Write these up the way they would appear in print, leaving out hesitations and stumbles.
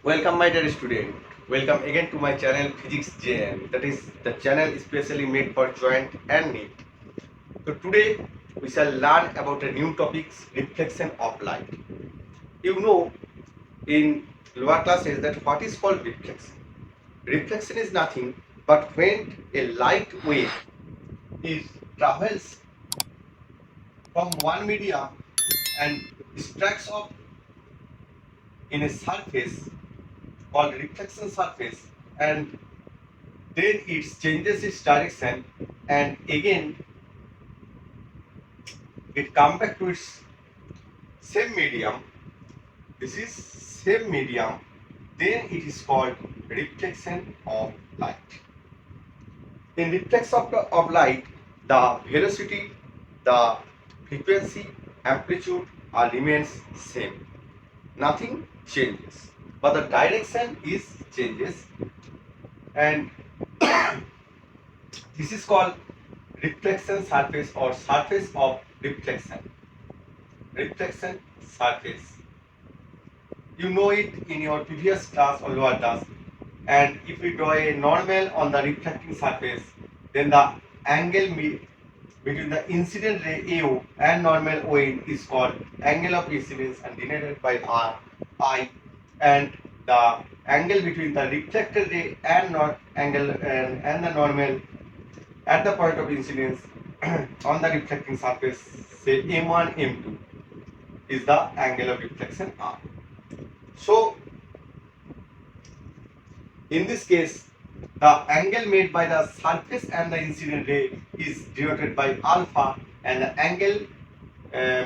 Welcome my dear student. Welcome again to my channel Physics JN. That is the channel specially made for joint and knee. So today we shall learn about a new topics, reflection of light. You know in lower classes that what is called reflection. Reflection is nothing but when a light wave is travels from one medium and strikes off in a surface called reflection surface, and then it changes its direction and again it come back to its same medium. This is same medium, then it is called reflection of light. In reflection of light, the velocity, the frequency, amplitude are remains same, nothing changes, but the direction is changes, and this is called reflection surface or surface of reflection. Reflection surface. You know it in your previous class or lower class. And if we draw a normal on the reflecting surface, then the angle between the incident ray AO and normal ON is called angle of incidence and denoted by I, and the angle between the reflected ray and the normal at the point of incidence on the reflecting surface, say M1, M2, is the angle of reflection R. So, in this case, the angle made by the surface and the incident ray is denoted by alpha, and the angle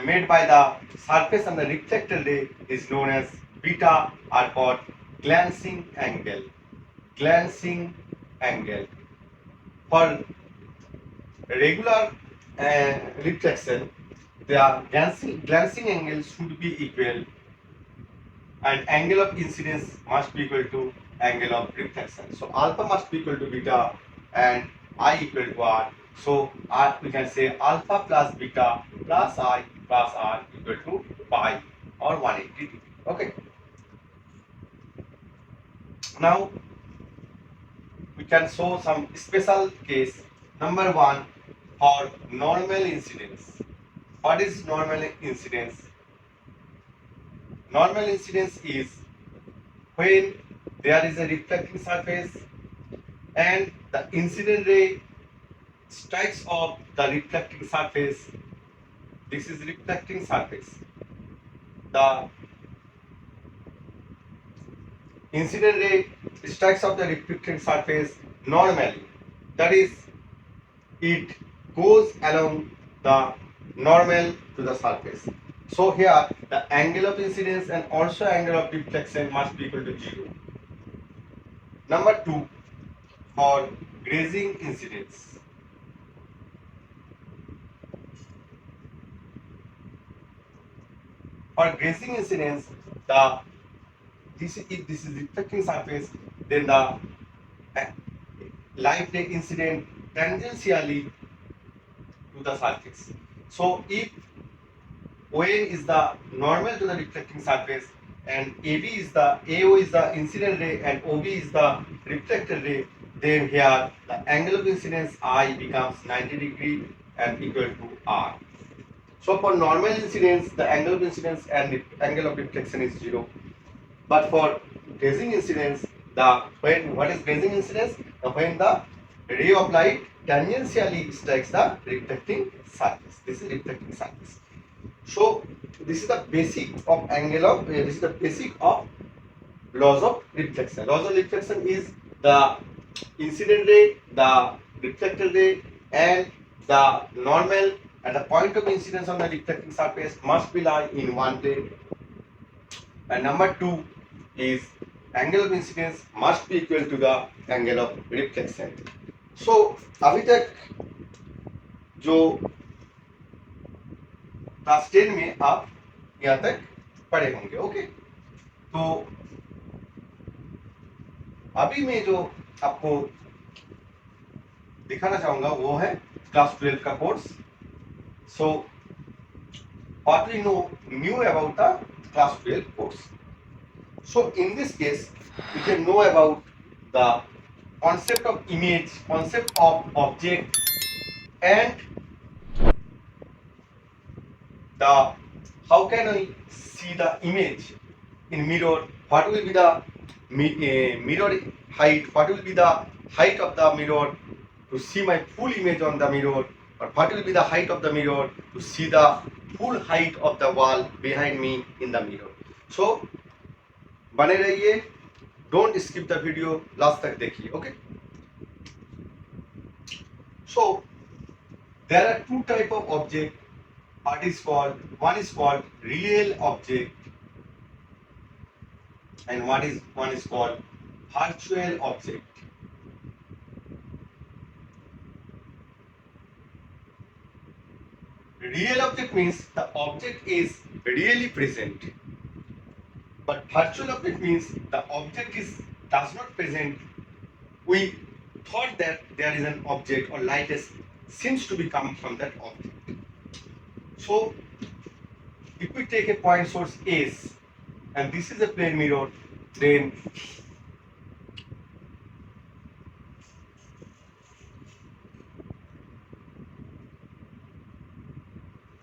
made by the surface and the reflected ray is known as beta, are called glancing angle. Glancing angle. For regular reflection, the glancing angle should be equal, and angle of incidence must be equal to angle of reflection. So alpha must be equal to beta and I equal to R. So we can say alpha plus beta plus I plus R equal to pi or 180 degree. Okay. Now we can show some special case. Number one, for normal incidence. What is normal incidence? Normal incidence is when there is a reflecting surface and the incident ray strikes off the reflecting surface. This is reflecting surface. The incident ray strikes off the reflecting surface normally. That is, it goes along the normal to the surface. So here the angle of incidence and also angle of reflection must be equal to 0. Number 2, for grazing incidence. For grazing incidence, if this is reflecting surface, then the light ray incident tangentially to the surface. So if ON is the normal to the reflecting surface and AO is the incident ray and OB is the reflected ray, then here the angle of incidence I becomes 90 degree and equal to R. So for normal incidence, the angle of incidence and angle of reflection is 0. But for grazing incidence, what is grazing incidence? When the ray of light tangentially strikes the reflecting surface. This is reflecting surface. So this is the basic of this is the basic of laws of reflection. Laws of reflection is the incident ray, the reflected ray, and the normal at the point of incidence on the reflecting surface must be lie in one plane. And number 2 is angle of incidence must be equal to the angle of reflection. So अभी तक जो class 10 में आप यहाँ तक पढ़े होंगे. Okay, तो अभी मैं जो आपको दिखाना चाहूंगा वो है क्लास 12 का course. So what we know new about the class 12 course. So in this case, we can know about the concept of image, concept of object, and the how can I see the image in mirror, what will be the mirror height, what will be the height of the mirror to see my full image on the mirror, or what will be the height of the mirror to see the full height of the wall behind me in the mirror. So बने रहिए, don't skip the video, last तक देखिए. Okay, so there are two type of object. One is called real object, and one is called virtual object. Real object means the object is really present, but virtual object means the object does not present. We thought that there is an object or light seems to be coming from that object. So if we take a point source S and this is a plane mirror, then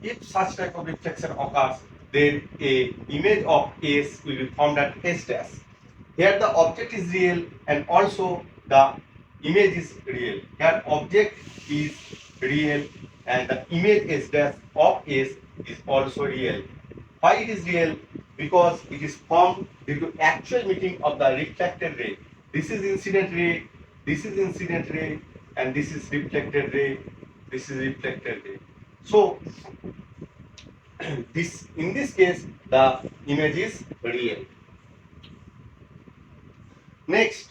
if such type of reflection occurs, then a image of S will be formed at S dash. Here the object is real and also the image is real. Here object is real and the image S dash of S is also real. Why it is real? Because it is formed due to actual meeting of the reflected ray. This is incident ray, this is incident ray, and this is reflected ray, this is reflected ray. So in this case the image is real. Next,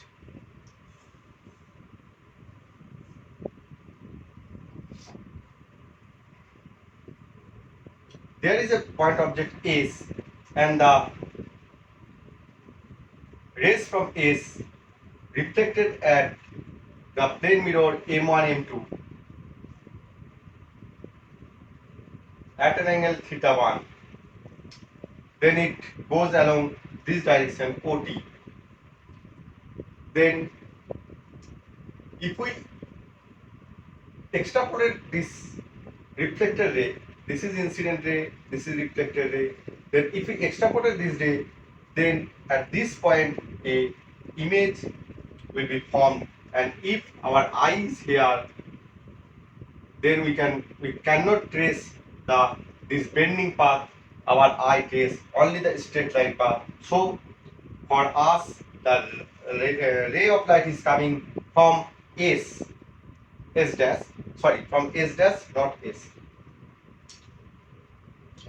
there is a point object S and the rays from S reflected at the plane mirror M1 M2 at an angle θ1. Then it goes along this direction OT. Then if we extrapolate this reflected ray, this is incident ray, this is reflected ray, then if we extrapolate this ray, then at this point a image will be formed, and if our eye is here, then we cannot trace this bending path. Our eye trace only the straight line path. So for us the ray of light is coming from S dash, sorry, from S dash, not S.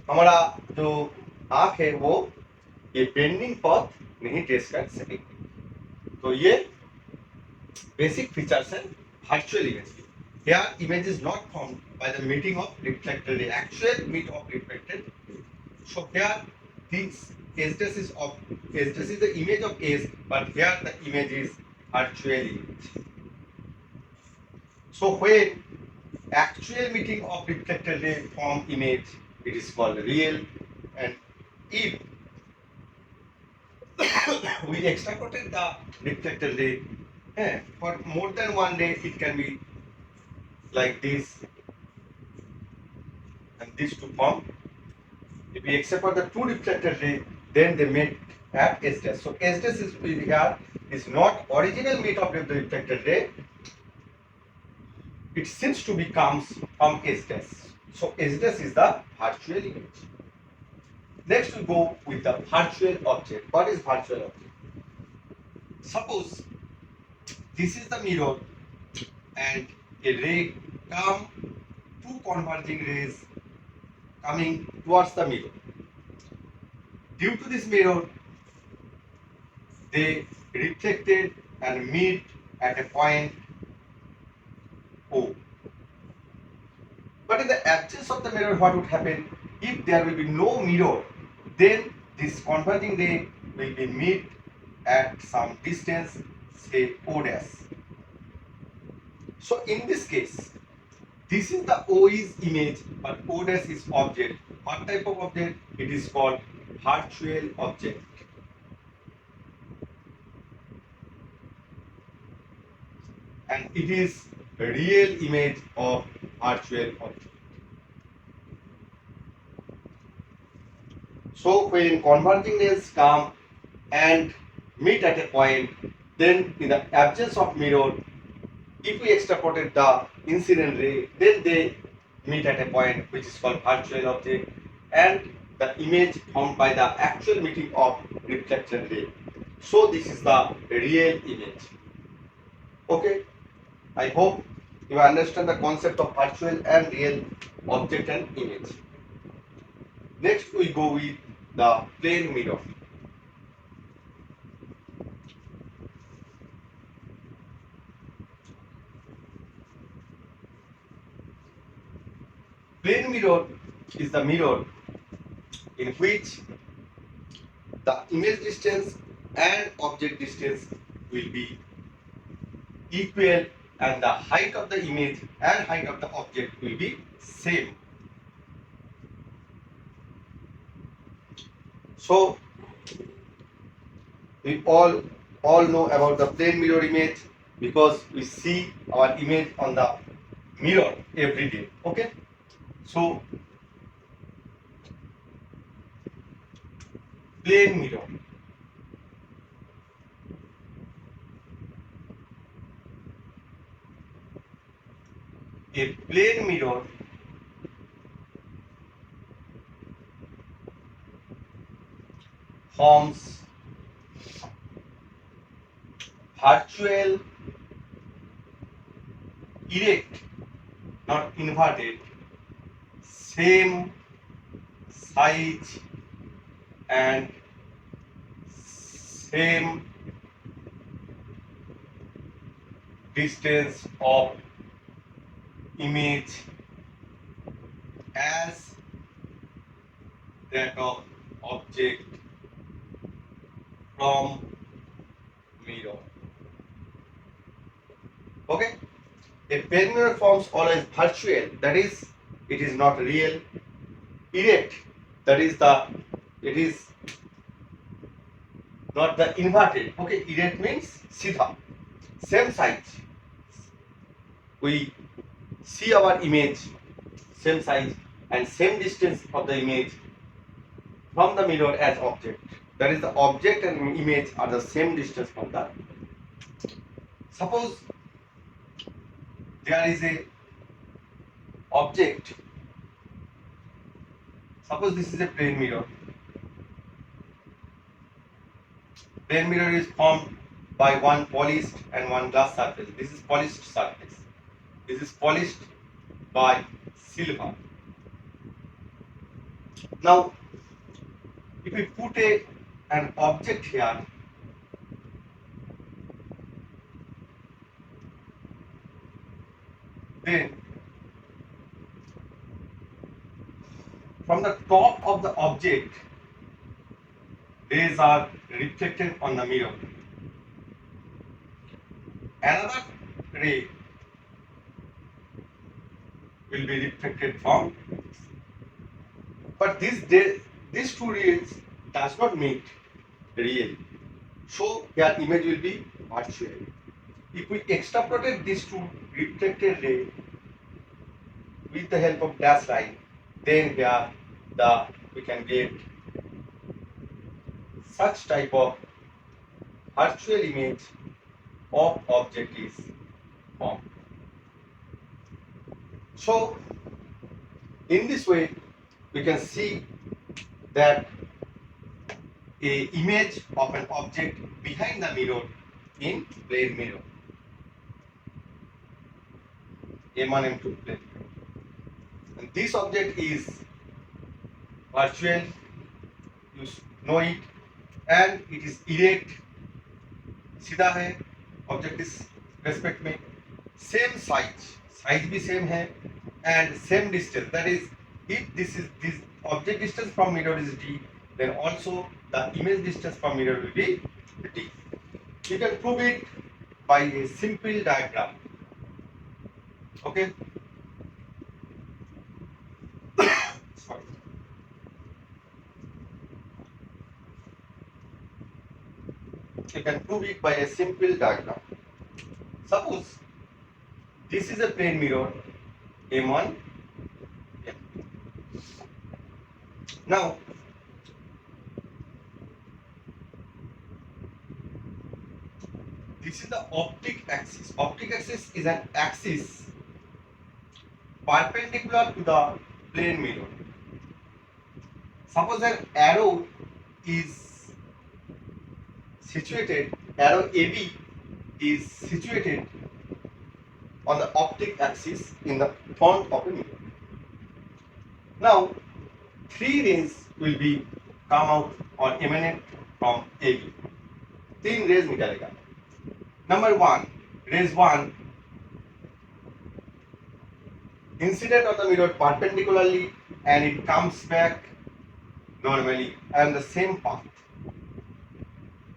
हमारा जो आँख है वो ये bending पथ नहीं trace कर सकेगी. तो ये बेसिक फीचर्स है वर्चुअल इमेज की. Here image is not formed by the meeting of reflected ray, actual meet of reflected ray. So here this S dash is the image of S, but here the image is virtual image. So when actual meeting of reflected ray form image, it is called real, and if we extrapolate the reflected ray for more than one ray, it can be like this and this to form. If we extrapolate the two reflected ray, then they meet at S dash. So S dash is not original meet of the reflected ray. It seems to be comes from S dash. So S dash is the virtual image. Next we go with the virtual object. What is virtual object? Suppose this is the mirror and a ray come, two converging rays coming towards the mirror. Due to this mirror, they reflected and meet at a point O. But in the absence of the mirror, what would happen? If there will be no mirror, then this converging ray will be meet at some distance, say O dash. So in this case, this is the O is image, but O dash is object. What type of object? It is called virtual object. and it is a real image of virtual object. So when converging rays come and meet at a point, then in the absence of mirror, if we extrapolate the incident ray, then they meet at a point which is called virtual object, and the image formed by the actual meeting of reflected ray. So this is the real image. Okay, I hope you understand the concept of virtual and real object and image. Next we go with the plane mirror. Plane mirror is the mirror in which the image distance and object distance will be equal, and the height of the image and height of the object will be same. So we all know about the plane mirror image because we see our image on the mirror every day. Okay, so plane mirror. A plane mirror forms virtual, erect, not inverted, same size and same distance of image as that of object from mirror. Okay, a plane mirror forms always virtual, that is, it is not real. Erect, that is it is not the inverted. Okay, erect means sidha. Same size. We see our image, same size and same distance of the image from the mirror as object. That is, the object and image are the same distance from the. Suppose there is a object. Suppose this is a plane mirror. Plane mirror is formed by one polished and one glass surface. This is polished surface. This is polished by silver. Now, if we put an object here, then from the top of the object, rays are reflected on the mirror. Another ray will be reflected from, but these two rays does not meet real. So your image will be virtual. If we extrapolate these two reflected rays with the help of dash line, then here we can get such type of virtual image of object is formed. So in this way we can see that a image of an object behind the mirror in plane mirror. M1, M2 plane. And this object is virtual, you know it, and it is erect, सीधा है, object is respect में, same size भी same है, and same distance. That is, if this object distance from mirror is d, then also the image distance from mirror will be d. You can prove it by a simple diagram. Okay. Sorry. You can prove it by a simple diagram. Suppose This is a plane mirror M1. Yeah. Now, this is the optic axis. Optic axis is an axis perpendicular to the plane mirror. Suppose an arrow is situated, arrow AB is situated on the optic axis in the front of the mirror. Now, three rays will be come out or emanate from AB. तीन rays निकलेगा. Number one, rays 1 incident on the mirror perpendicularly and it comes back normally and the same path.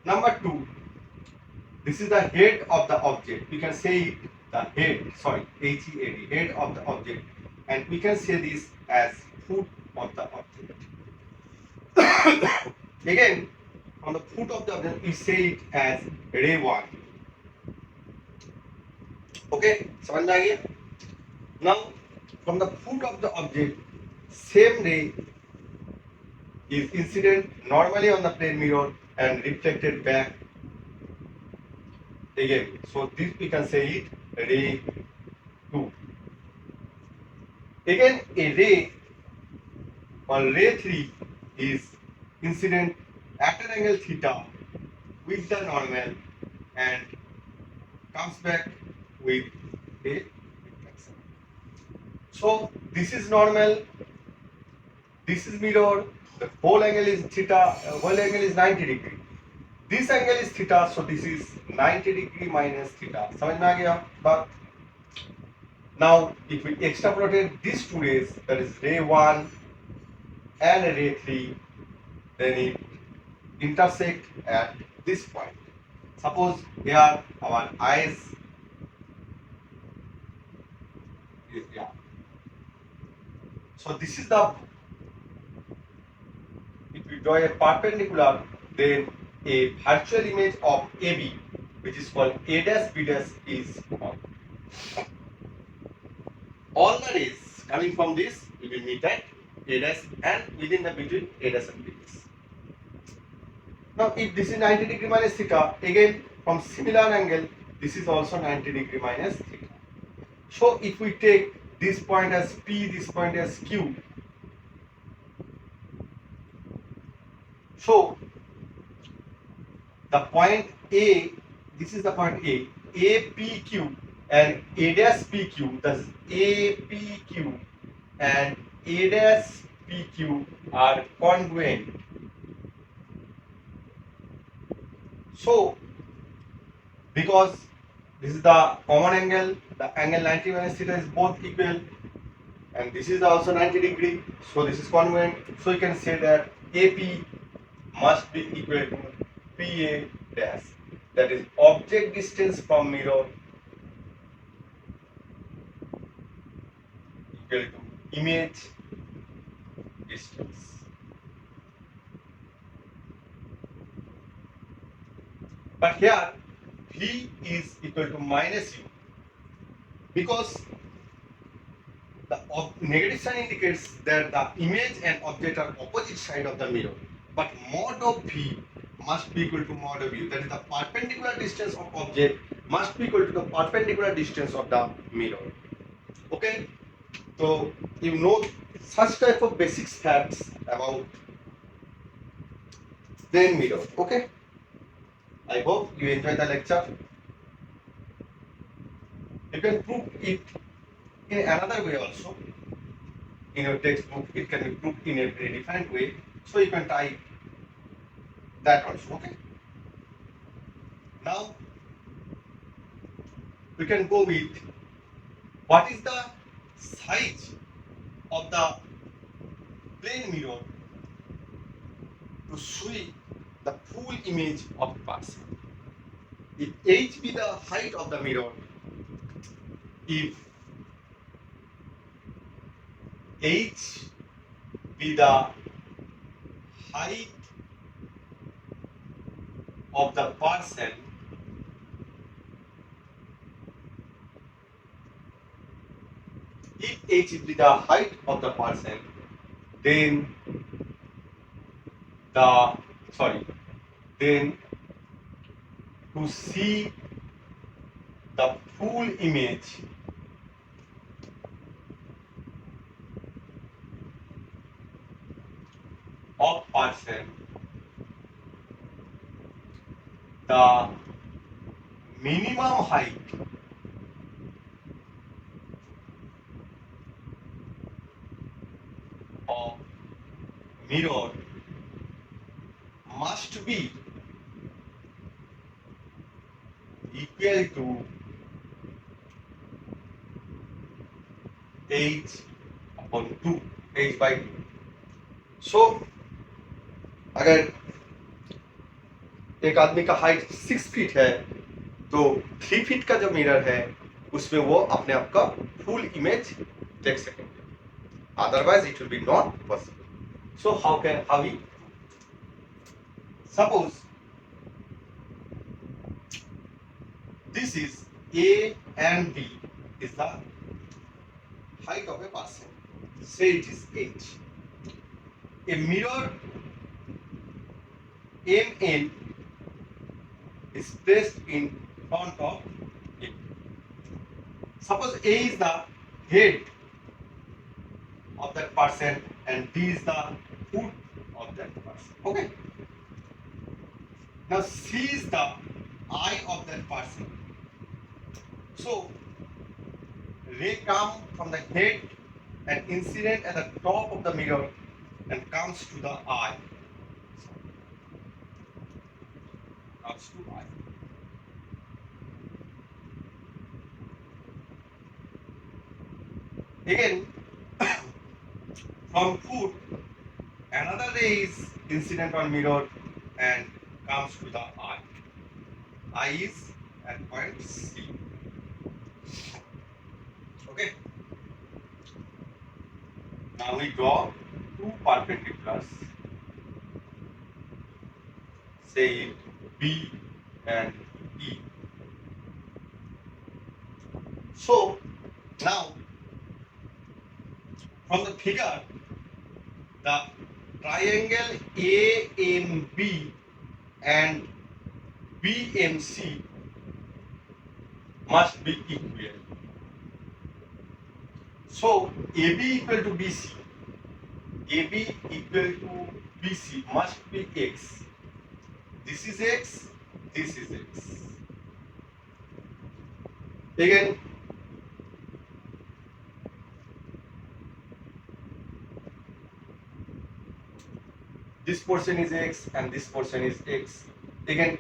Number 2, this is the head of the object. We can say it the head, sorry, HEAD, head of the object, and we can say this as foot of the object. Again, on the foot of the object, we say it as ray 1. Okay, समझ में आ गया? Now, from the foot of the object, same ray is incident normally on the plane mirror and reflected back again. So this we can say it ray 2. Again, a ray or ray 3 is incident at an angle theta with the normal and comes back with a reflection. So this is normal, this is mirror, the whole angle is theta, whole angle is 90 degree. This angle is theta, so this is 90 degree minus theta. समझ में आ गया बात? Now, if we extrapolate these two rays, that is ray 1 and ray 3, then it intersect at this point. Suppose here our eyes is here. So this is the, if we draw a perpendicular, then a virtual image of AB, which is called A dash B dash, is formed. All the rays coming from this, we will meet at A dash and within the between A dash and B dash. Now, if this is 90 degree minus theta, again from similar angle, this is also 90 degree minus theta. So, if we take this point as P, this point as Q, so the point A, this is the point A, APQ and A dash PQ, thus APQ and A dash PQ are congruent. So, because this is the common angle, the angle 90 minus theta is both equal, and this is also 90 degree, so this is congruent. So you can say that AP must be equal to PA dash, that is object distance from mirror equal to image distance. But here V is equal to minus U because the negative sign indicates that the image and object are opposite side of the mirror. But mod of V must be equal to mod of U, that is the perpendicular distance of object must be equal to the perpendicular distance of the mirror. Okay, so you know such type of basic facts about plane mirror. Okay, I hope you enjoy the lecture. You can prove it in another way also. In your textbook, it can be proved in a very different way. So you can try that also. Okay. Now we can go with what is the size of the plane mirror to see the full image of a person. If h be the height of the mirror, if h be the height of the person, h is the height of the person, then then to see the full image of person, the minimum height of mirror must be equal to h upon 2, h by 2. So अगर एक आदमी का height 6 feet है तो 3 feet का जो mirror है उसमें वो अपने आप का फुल इमेज देख सकेंगे, otherwise it will be not possible. So how we suppose this is A and B is the height of a person. Say it is h. A mirror MN is placed in front of it. Suppose A is the head of that person and B is the foot of that person. Okay. Now C is the eye of that person. So ray come from the head and incident at the top of the mirror and comes to the eye. Comes to eye. Again, from foot, another ray is incident on mirror and comes to the eye. Eye is at point C. Okay. Now we draw two perpendiculars. Say it B and E. So now from the figure, the triangle AMB and BMC must be equal. So AB equal to BC, AB equal to BC must be X. This is X, this is X. Again, this portion is X and this portion is X. Again,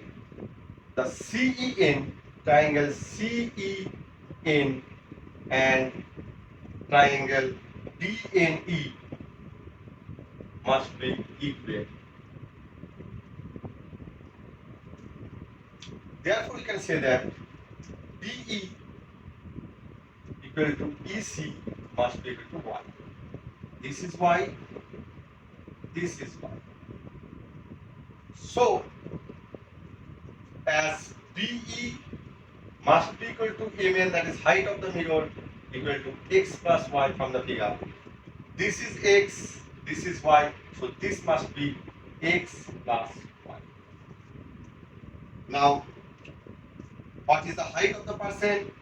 the CEN, triangle CEN and triangle DNE must be equal. Therefore, we can say that DE equal to EC must be equal to Y. This is Y, this is Y. So, as DE must be equal to MN, that is height of the mirror, equal to X plus Y from the figure. This is X, this is Y, so this must be X plus Y. Now, what is the height of the person?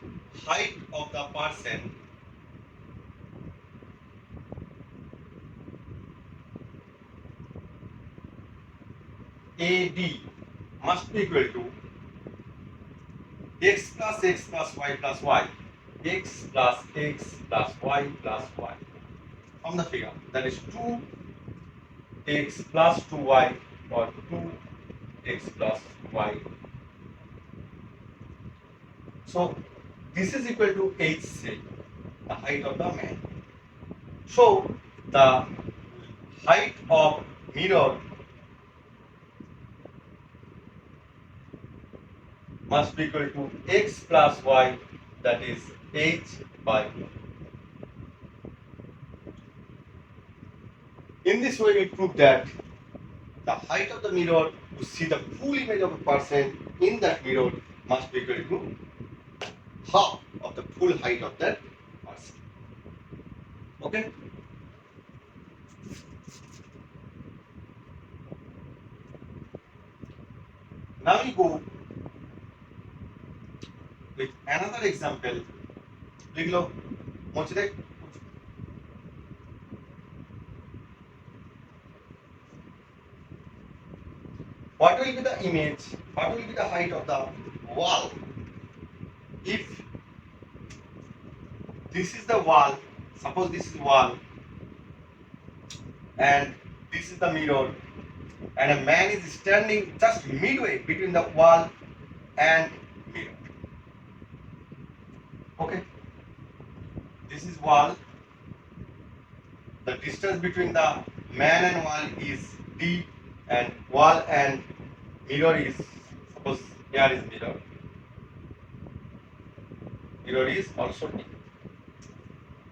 Height of the person AD must be equal to X plus Y plus Y. X plus Y plus Y from the figure, that is 2x plus 2y or 2x plus y. So this is equal to HC, the height of the man. So the height of mirror must be equal to x plus y, that is h by 2. In this way, we prove that the height of the mirror to see the full image of a person in that mirror must be equal to half of the full height of that person. Okay. Now we go with another example. लिख लो मुझे देख what will be the image, what will be the height of the wall if this is the wall, suppose this is wall and this is the mirror and a man is standing just midway between the wall and mirror. Okay, this is wall, the distance between the man and wall is d and wall and mirror is, suppose here is mirror, mirror is also d.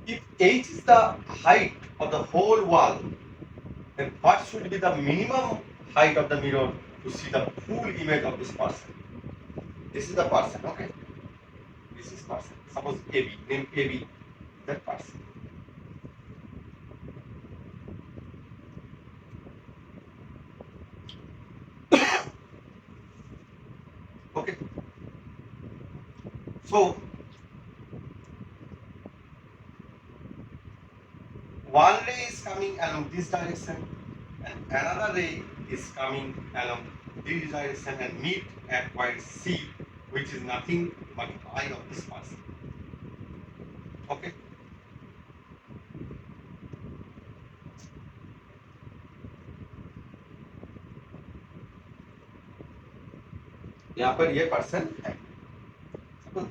If h is the height of the whole wall, then what should be the minimum height of the mirror to see the full image of this person? This is the person, okay? This is person. Suppose AB, name AB, that person. Okay. So one ray is coming along this direction and another ray is coming along this direction and meet at point C, which is nothing but eye of this person. Okay. यहाँ पर ये person है. Suppose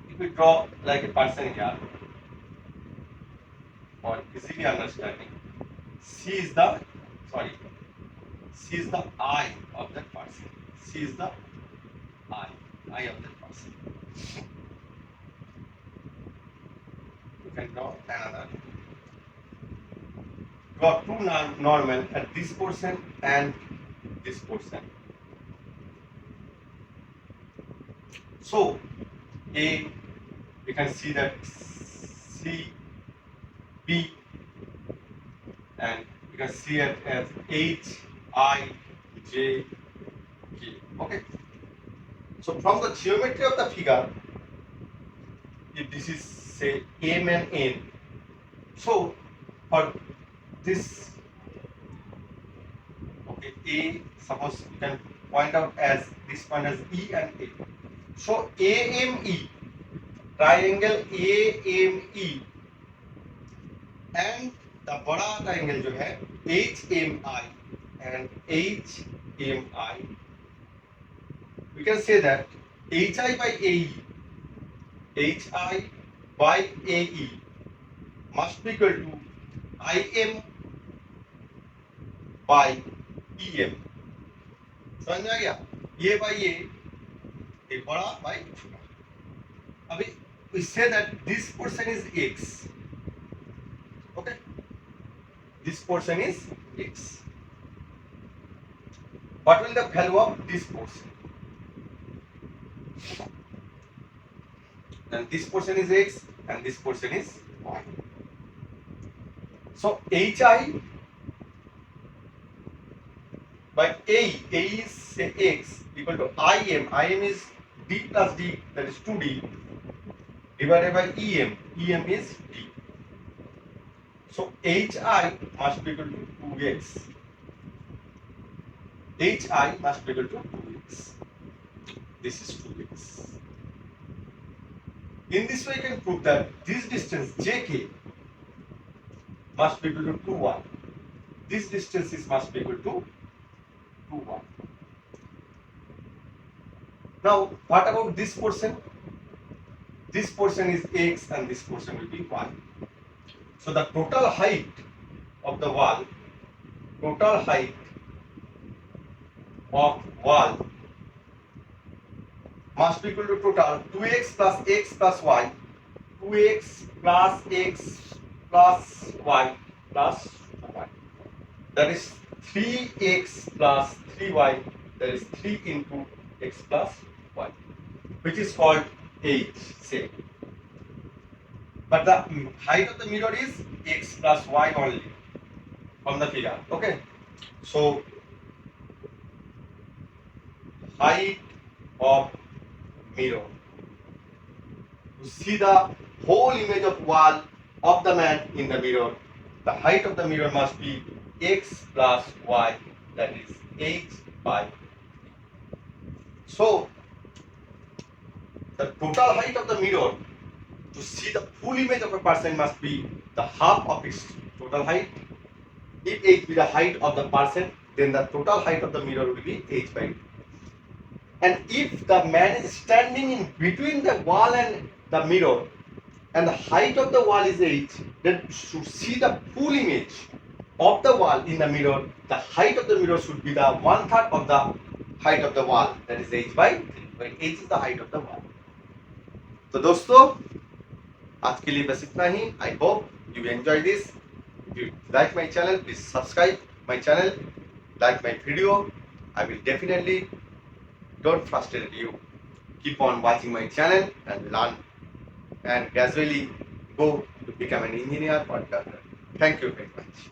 if we draw like a person here, for easily understanding, C is the eye of that person. C is the eye of that person. You can draw another. Draw two normal at this portion and this portion. So A, you can see that C, B, and you can see it as H, I, J, K. Okay. So from the geometry of the figure, if this is say M and N, so for this, okay, A, suppose you can point out as this one as E and A. So AME, triangle AME and the बड़ा triangle जो है HMI and HMI, we can say that HI by AE, HI by AE must be equal to IM by EM. समझ में आ गया? ये by ये बड़ा by छोटा. अभी we say that this portion is X. Okay, this portion is X. What will the value of this portion? And this portion is X and this portion is Y. So HI by A is say X equal to IM. IM is D plus D, that is 2D, divided by EM. EM is D. So HI must be equal to 2x. HI must be equal to 2x. This is 2x. In this way, you can prove that this distance JK must be equal to 2y. This distance must be equal to 2y. Now, what about this portion? This portion is x and this portion will be y. So the total height of the wall, total height of wall must be equal to total 2x plus x plus y, 2x plus x plus y plus y. That is 3x plus 3y, that is 3 into x plus y, which is called h, say. but the height of the mirror is x plus y only from the figure. Okay, so height of mirror, to see the whole image of wall of the man in the mirror, the height of the mirror must be x plus y, that is h by. So the total height of the mirror to see the full image of a person must be the half of its total height. If h be the height of the person, then the total height of the mirror will be h by 2. And if the man is standing in between the wall and the mirror, and the height of the wall is h, then to see the full image of the wall in the mirror, the height of the mirror should be the 1/3 of the height of the wall, that is h by 3, where h is the height of the wall. तो दोस्तों आज के लिए बस इतना ही. I hope you enjoy this. If you like my channel, please subscribe my channel, like my video. I will definitely don't frustrate you. Keep on watching my channel and learn and gradually go to become an engineer or doctor. Thank you very much.